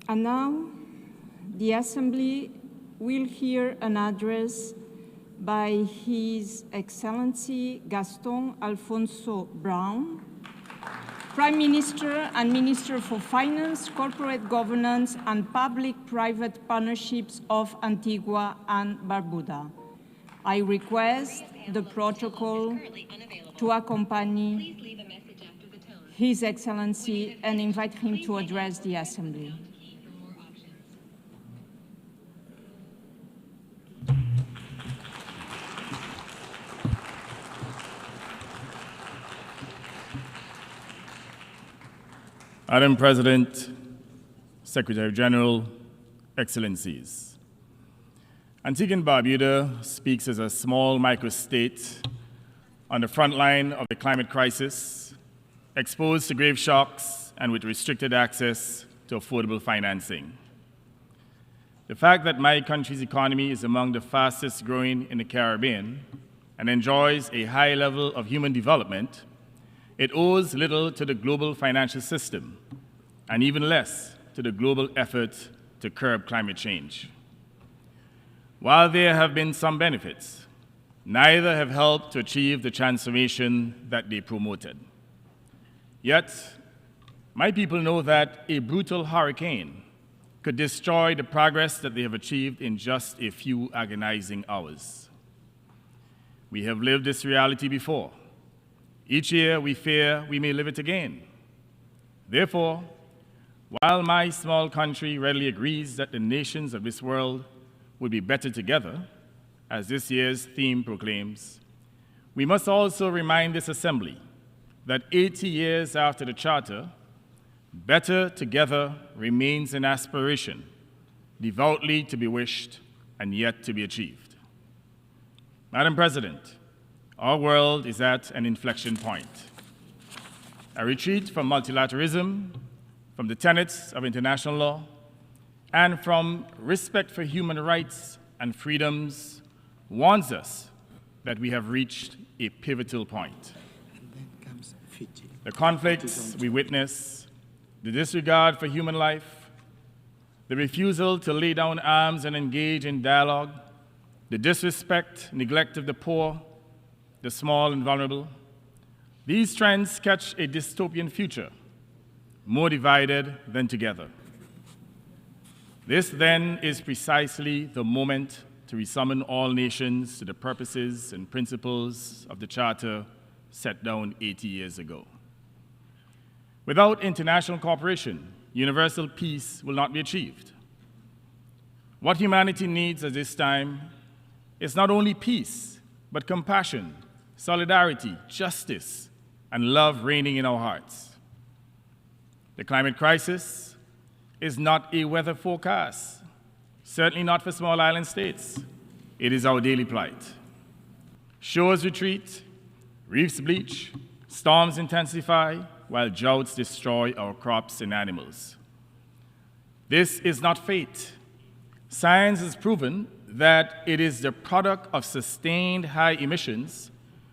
And now, the Assembly will hear an address by His Excellency Gaston Alfonso Browne, Prime Minister and Minister for Finance, Corporate Governance, and Public-Private Partnerships of Antigua and Barbuda. I request the protocol to accompany His Excellency and invite him to address the Assembly. Madam President, Secretary General, Excellencies, Antigua and Barbuda speaks as a small microstate on the front line of the climate crisis, exposed to grave shocks and with restricted access to affordable financing. The fact that my country's economy is among the fastest growing in the Caribbean and enjoys a high level of human development, it owes little to the global financial system, and even less to the global effort to curb climate change. While there have been some benefits, neither have helped to achieve the transformation that they promoted. Yet, my people know that a brutal hurricane could destroy the progress that they have achieved in just a few agonizing hours. We have lived this reality before. Each year, we fear we may live it again. Therefore, while my small country readily agrees that the nations of this world would be better together, as this year's theme proclaims, we must also remind this Assembly that 80 years after the Charter, better together remains an aspiration, devoutly to be wished and yet to be achieved. Madam President, our world is at an inflection point. A retreat from multilateralism, from the tenets of international law, and from respect for human rights and freedoms warns us that we have reached a pivotal point. The conflicts we witness, the disregard for human life, the refusal to lay down arms and engage in dialogue, the disrespect, neglect of the poor, the small and vulnerable, these trends sketch a dystopian future, more divided than together. This, then, is precisely the moment to resummon all nations to the purposes and principles of the Charter set down 80 years ago. Without international cooperation, universal peace will not be achieved. What humanity needs at this time is not only peace, but compassion, solidarity, justice, and love reigning in our hearts. The climate crisis is not a weather forecast, certainly not for small island states. It is our daily plight. Shores retreat, reefs bleach, storms intensify, while droughts destroy our crops and animals. This is not fate. Science has proven that it is the product of sustained high emissions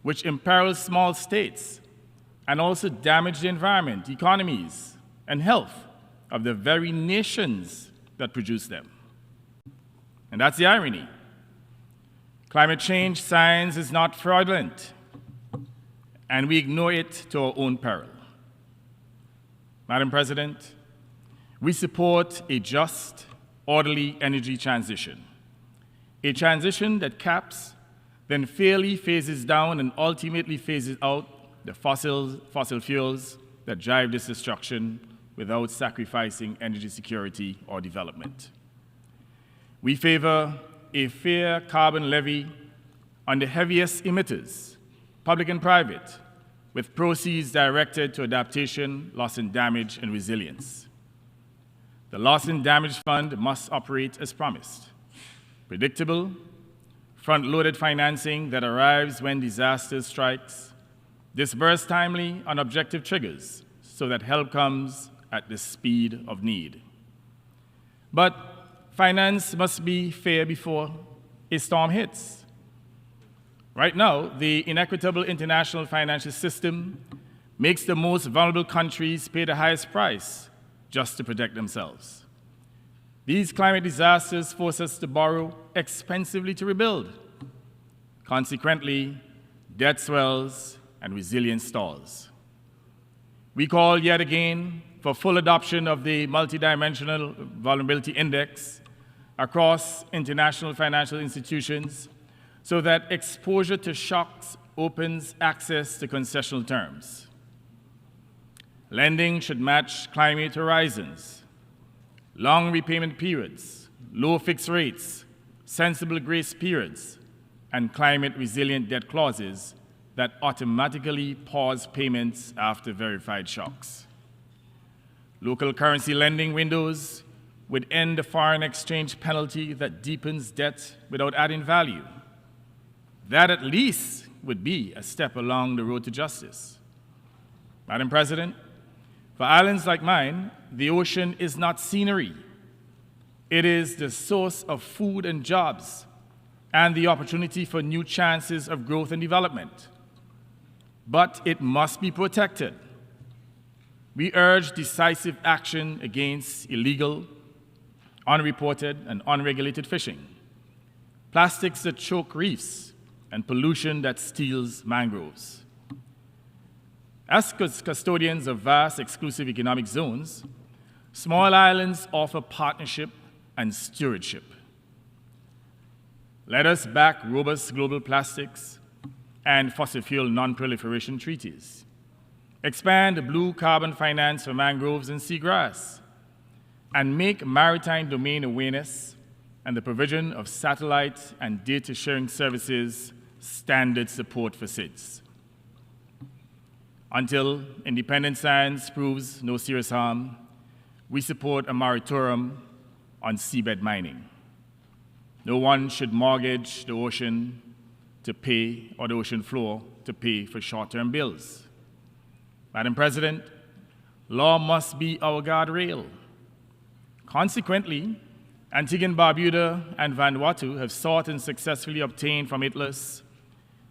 which imperil small states and also damage the environment, economies, and health of the very nations that produce them. And that's the irony. Climate change science is not fraudulent, and we ignore it to our own peril. Madam President, we support a just, orderly energy transition, a transition that caps, then fairly phases down and ultimately phases out the fossil fuels that drive this destruction without sacrificing energy security or development. We favor a fair carbon levy on the heaviest emitters, public and private, with proceeds directed to adaptation, loss and damage, and resilience. The Loss and Damage Fund must operate as promised. Predictable, front-loaded financing that arrives when disaster strikes, disbursed timely on objective triggers so that help comes at the speed of need. But finance must be fair before a storm hits. Right now, the inequitable international financial system makes the most vulnerable countries pay the highest price just to protect themselves. These climate disasters force us to borrow expensively to rebuild. Consequently, debt swells and resilience stalls. We call yet again for full adoption of the multidimensional vulnerability index across international financial institutions so that exposure to shocks opens access to concessional terms. Lending should match climate horizons, long repayment periods, low fixed rates, sensible grace periods, and climate-resilient debt clauses that automatically pause payments after verified shocks. Local currency lending windows would end the foreign exchange penalty that deepens debt without adding value. That at least would be a step along the road to justice. Madam President, for islands like mine, the ocean is not scenery. It is the source of food and jobs and the opportunity for new chances of growth and development. But it must be protected. We urge decisive action against illegal, unreported, and unregulated fishing, plastics that choke reefs, and pollution that steals mangroves. As custodians of vast exclusive economic zones, small islands offer partnership and stewardship. Let us back robust global plastics and fossil fuel non-proliferation treaties. Expand blue carbon finance for mangroves and seagrass, and make maritime domain awareness and the provision of satellite and data sharing services standard support for SIDS. Until independent science proves no serious harm, we support a moratorium on seabed mining. No one should mortgage the ocean to pay, or the ocean floor to pay for short-term bills. Madam President, law must be our guardrail. Consequently, Antigua and Barbuda and Vanuatu have sought and successfully obtained from ITLAS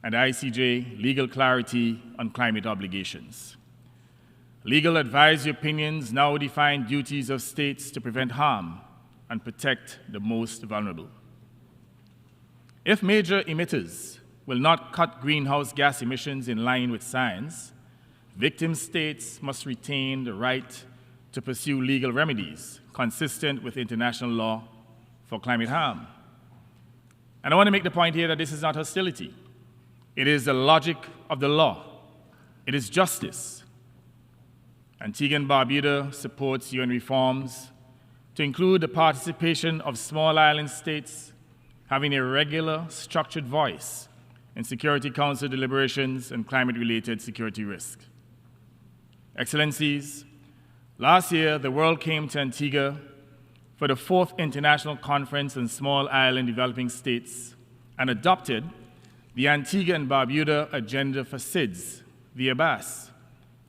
and ICJ legal clarity on climate obligations. Legal advisory opinions now define duties of states to prevent harm and protect the most vulnerable. If major emitters will not cut greenhouse gas emissions in line with science, victim states must retain the right to pursue legal remedies consistent with international law for climate harm. And I want to make the point here that this is not hostility. It is the logic of the law. It is justice. Antigua and Barbuda supports UN reforms to include the participation of small island states having a regular, structured voice in Security Council deliberations and climate-related security risk. Excellencies, last year the world came to Antigua for the 4th International Conference on Small Island Developing States and adopted the Antigua and Barbuda Agenda for SIDS, the ABAS,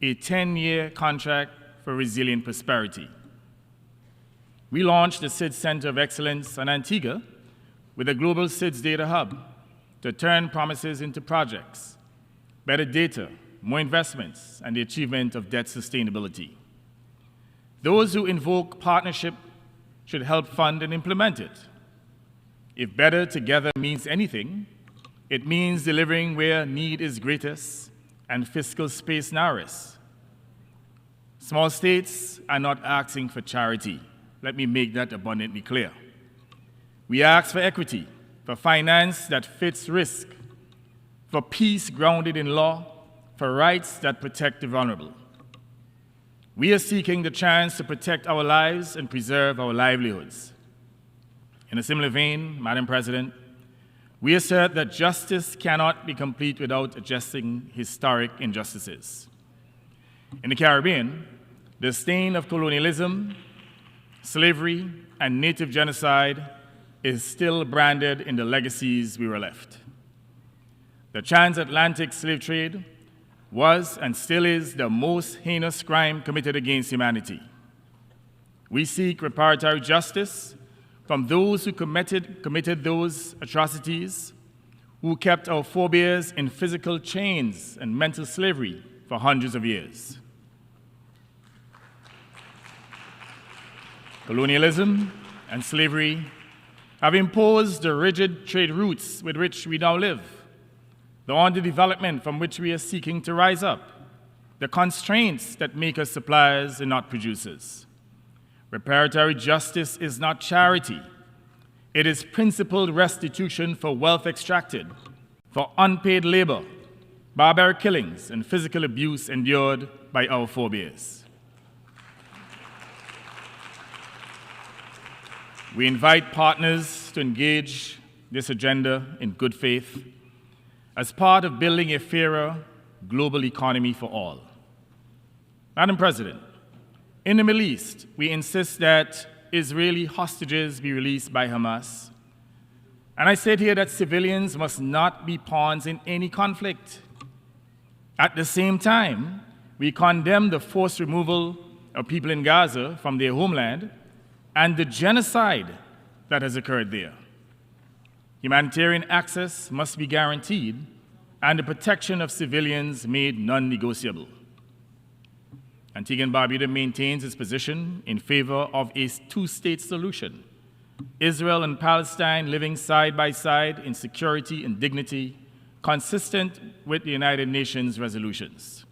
a 10-year contract for resilient prosperity. We launched the SIDS Center of Excellence on Antigua with a global SIDS data hub to turn promises into projects, better data, more investments, and the achievement of debt sustainability. Those who invoke partnership should help fund and implement it. If better together means anything, it means delivering where need is greatest and fiscal space narrowest. Small states are not asking for charity. Let me make that abundantly clear. We ask for equity, for finance that fits risk, for peace grounded in law, for rights that protect the vulnerable. We are seeking the chance to protect our lives and preserve our livelihoods. In a similar vein, Madam President, we assert that justice cannot be complete without addressing historic injustices. In the Caribbean, the stain of colonialism, slavery, and native genocide is still branded in the legacies we were left. The transatlantic slave trade was and still is the most heinous crime committed against humanity. We seek reparatory justice from those who committed those atrocities, who kept our forebears in physical chains and mental slavery for hundreds of years. Colonialism and slavery have imposed the rigid trade routes with which we now live, the underdevelopment from which we are seeking to rise up, the constraints that make us suppliers and not producers. Reparatory justice is not charity. It is principled restitution for wealth extracted, for unpaid labor, barbaric killings, and physical abuse endured by our forebears. We invite partners to engage this agenda in good faith as part of building a fairer global economy for all. Madam President, in the Middle East, we insist that Israeli hostages be released by Hamas. And I said here that civilians must not be pawns in any conflict. At the same time, we condemn the forced removal of people in Gaza from their homeland and the genocide that has occurred there. Humanitarian access must be guaranteed and the protection of civilians made non-negotiable. Antigua and Barbuda maintains its position in favor of a two-state solution, Israel and Palestine living side by side in security and dignity, consistent with the United Nations resolutions.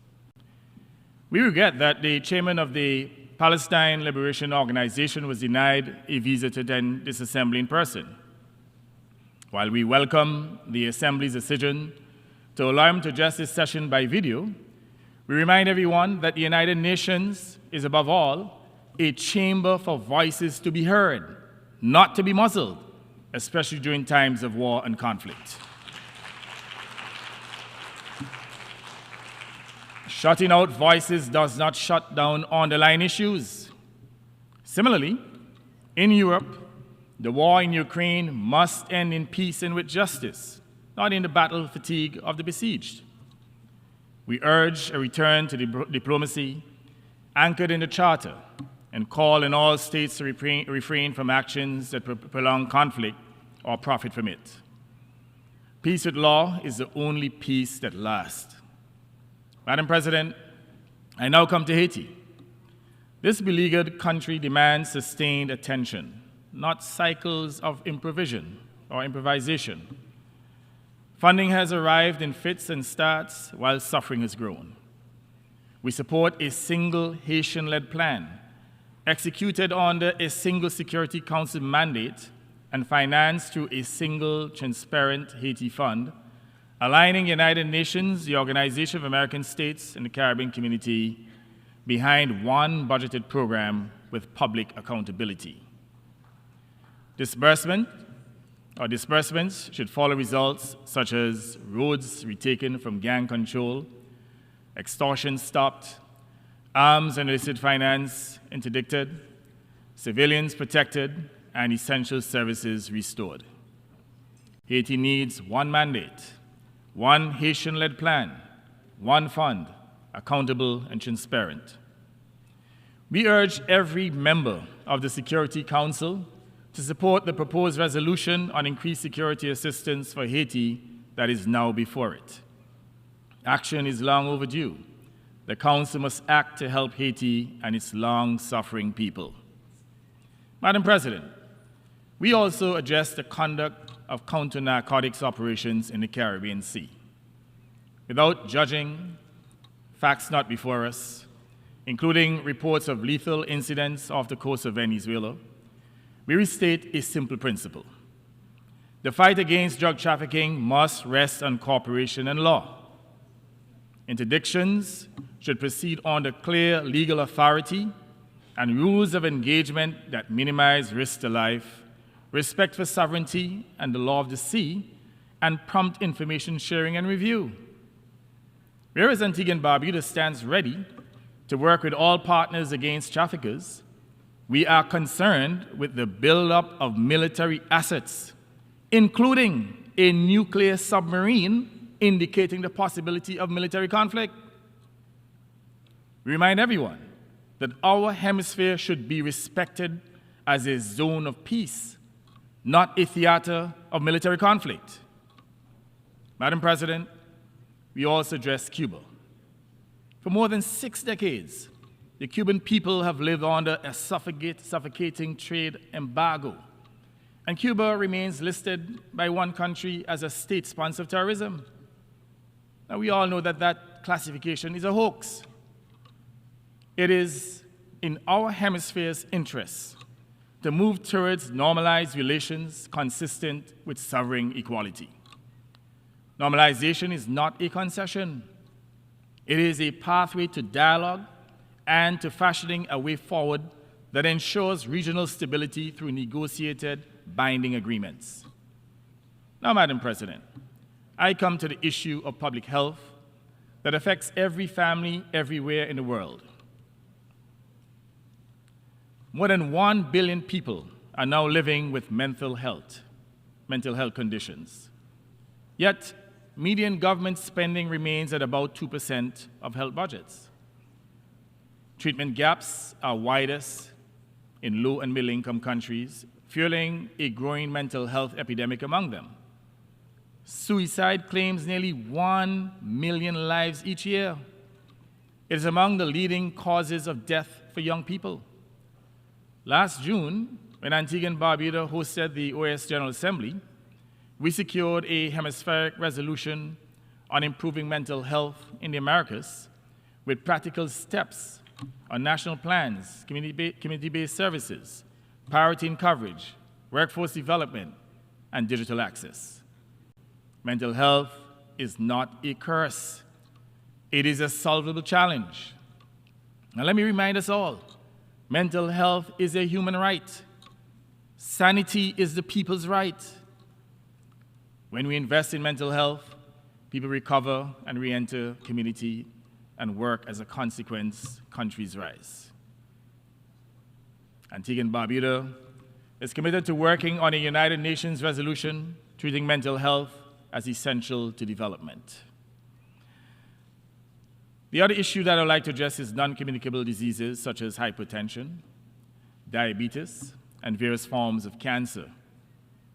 We regret that the chairman of the Palestine Liberation Organization was denied a visa to attend this assembly in person. While we welcome the Assembly's decision to allow him to address this session by video, we remind everyone that the United Nations is, above all, a chamber for voices to be heard, not to be muzzled, especially during times of war and conflict. Shutting out voices does not shut down underlying issues. Similarly, in Europe, the war in Ukraine must end in peace and with justice, not in the battle fatigue of the besieged. We urge a return to diplomacy anchored in the Charter and call on all states to refrain from actions that prolong conflict or profit from it. Peace with law is the only peace that lasts. Madam President, I now come to Haiti. This beleaguered country demands sustained attention, not cycles of improvisation or improvisation. Funding has arrived in fits and starts while suffering has grown. We support a single Haitian-led plan, executed under a single Security Council mandate and financed through a single transparent Haiti Fund, aligning United Nations, the Organization of American States, and the Caribbean community behind one budgeted program with public accountability. Disbursements should follow results such as roads retaken from gang control, extortion stopped, arms and illicit finance interdicted, civilians protected, and essential services restored. Haiti needs one mandate, one Haitian-led plan, one fund, accountable and transparent. We urge every member of the Security Council to support the proposed resolution on increased security assistance for Haiti that is now before it. Action is long overdue. The Council must act to help Haiti and its long-suffering people. Madam President, we also address the conduct of counter-narcotics operations in the Caribbean Sea. Without judging facts not before us, including reports of lethal incidents off the coast of Venezuela, we restate a simple principle. The fight against drug trafficking must rest on cooperation and law. Interdictions should proceed under clear legal authority and rules of engagement that minimize risk to life, respect for sovereignty and the law of the sea, and prompt information sharing and review. Whereas Antigua and Barbuda stands ready to work with all partners against traffickers, we are concerned with the buildup of military assets, including a nuclear submarine indicating the possibility of military conflict. We remind everyone that our hemisphere should be respected as a zone of peace, not a theater of military conflict. Madam President, we also address Cuba. For more than 6 decades, The Cuban people have lived under a suffocating trade embargo, and Cuba remains listed by one country as a state sponsor of terrorism. Now, we all know that that classification is a hoax. It is in our hemisphere's interests to move towards normalized relations consistent with sovereign equality. Normalization is not a concession. It is a pathway to dialogue and to fashioning a way forward that ensures regional stability through negotiated, binding agreements. Now, Madam President, I come to the issue of public health that affects every family everywhere in the world. More than 1 billion people are now living with mental health conditions. Yet, median government spending remains at about 2% of health budgets. Treatment gaps are widest in low and middle-income countries, fueling a growing mental health epidemic among them. Suicide claims nearly 1 million lives each year. It is among the leading causes of death for young people. Last June, when Antigua and Barbuda hosted the OAS General Assembly, we secured a hemispheric resolution on improving mental health in the Americas with practical steps on national plans, community-based services, priority in coverage, workforce development, and digital access. Mental health is not a curse. It is a solvable challenge. Now let me remind us all, mental health is a human right. Sanity is the people's right. When we invest in mental health, people recover and re-enter community and work. As a consequence, countries rise. Antigua and Barbuda is committed to working on a United Nations resolution treating mental health as essential to development. The other issue that I'd like to address is non-communicable diseases such as hypertension, diabetes, and various forms of cancer.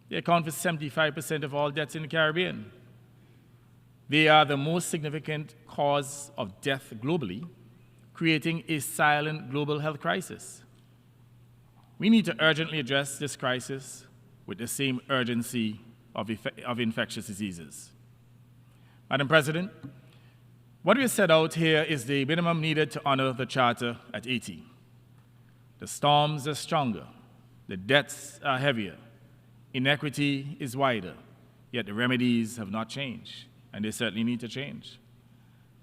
They account for 75% of all deaths in the Caribbean. They are the most significant cause of death globally, creating a silent global health crisis. We need to urgently address this crisis with the same urgency of infectious diseases. Madam President, what we have set out here is the minimum needed to honor the Charter at 80. The storms are stronger, the deaths are heavier, inequity is wider, yet the remedies have not changed, and they certainly need to change.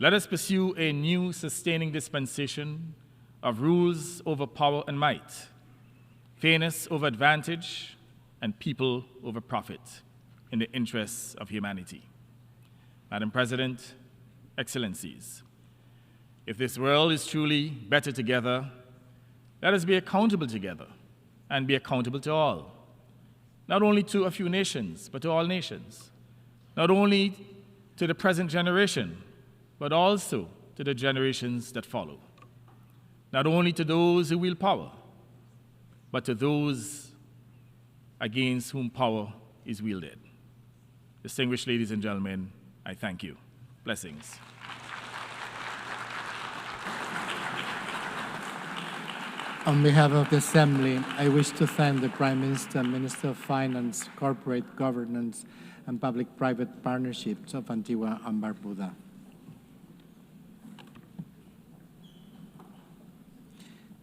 Let us pursue a new sustaining dispensation of rules over power and might, fairness over advantage, and people over profit in the interests of humanity. Madam President, Excellencies, if this world is truly better together, let us be accountable together and be accountable to all. Not only to a few nations, but to all nations. Not only to the present generation, but also to the generations that follow. Not only to those who wield power, but to those against whom power is wielded. Distinguished ladies and gentlemen, I thank you. Blessings. On behalf of the Assembly, I wish to thank the Prime Minister, Minister of Finance, Corporate Governance, and Public-Private Partnerships of Antigua and Barbuda.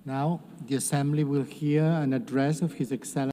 Now, the Assembly will hear an address of His Excellency